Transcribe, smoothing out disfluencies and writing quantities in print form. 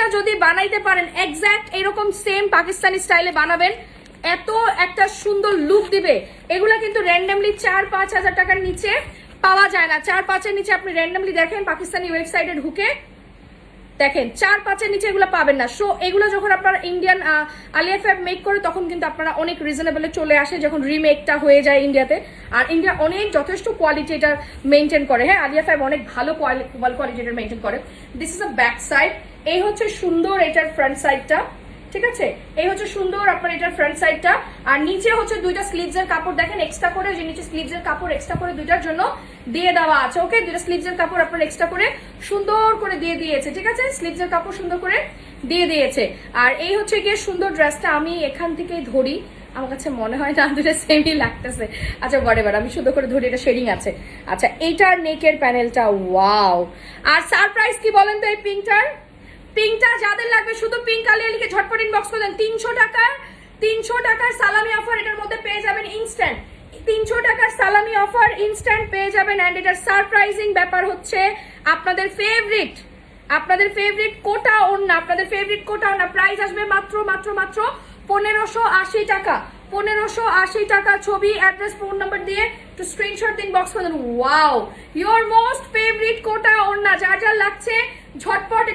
এইটা যদি বানাইতে পারেন এক্স্যাক্ট এরকম সেম পাকিস্তানি স্টাইলে বানাবেন, এত একটা সুন্দর লুক দিবে। এগুলা কিন্তু র্যান্ডমলি 4-5 হাজার টাকার নিচে পাওয়া যায় না। 4-5-এর নিচে আপনি র্যান্ডমলি দেখেন পাকিস্তানি ওয়েবসাইটে ঢুকে দেখেন 4-5-এর নিচে এগুলো পাবেন না। সো এগুলো যখন আপনারা ইন্ডিয়ান আলিয়া ফ্যাব মেক করে তখন কিন্তু আপনারা অনেক রিজনেবলে চলে আসে যখন রিমেকটা হয়ে যায় ইন্ডিয়াতে। আর ইন্ডিয়া অনেক যথেষ্ট কোয়ালিটি এটা মেনটেন করে। হ্যাঁ, আলিয়া ফ্যাব অনেক ভালো কোয়ালিটি এটা মেনটেন করে। This is a back side. এই হচ্ছে সুন্দর এটার ফ্রন্ট সাইডটা, ঠিক আছে? এই হচ্ছে সুন্দর আপনার এটার ফ্রন্ট সাইডটা। আর নিচে হচ্ছে দুইটা স্লিভসের কাপড় দেখেন এক্সট্রা করে, যে নিচে স্লিভসের কাপড় এক্সট্রা করে দুইটার জন্য দিয়ে দেওয়া আছে। ওকে, দুইটা স্লিভসের কাপড় আপনার এক্সট্রা করে সুন্দর করে দিয়ে দিয়েছে, ঠিক আছে? স্লিভসের কাপড় সুন্দর করে দিয়ে দিয়েছে। আর এই হচ্ছে গিয়ে সুন্দর ড্রেসটা। আমি এখান থেকেই ধরি, আমার কাছে মনে হয় না দুটো সেমই লাগতেছে। আচ্ছা বরাবর আমি সুন্দর করে ধরি, এটা শেডিং আছে। আচ্ছা, এইটার নেকের প্যানেলটা ওয়াও। আর সারপ্রাইজ কি বলেন তো এই পিঙ্কটার? পিঙ্কটা যাদের লাগবে শুধু পিঙ্ক আলিয়া লিখে ঝটপট ইনবক্স করে দেন। 300 টাকার সালামি অফার এটার মধ্যে পেয়ে যাবেন ইনস্ট্যান্ট। 300 টাকার সালামি অফার ইনস্ট্যান্ট পেয়ে যাবেন। অ্যান্ড এটার সারপ্রাইজিং ব্যাপার হচ্ছে আপনাদের ফেভারিট কোটা ওড়না, আপনাদের ফেভারিট কোটা ওড়না প্রাইস আসবে মাত্র 1580 টাকা। 1580 টাকা। ছবি, অ্যাড্রেস, ফোন নাম্বার দিয়ে একটু স্ক্রিনশট দিন, বক্স করে দেন। ওয়াও, ইয়োর মোস্ট ফেভারিট কোটা ওড়না, যার যার লাগছে ঝটপট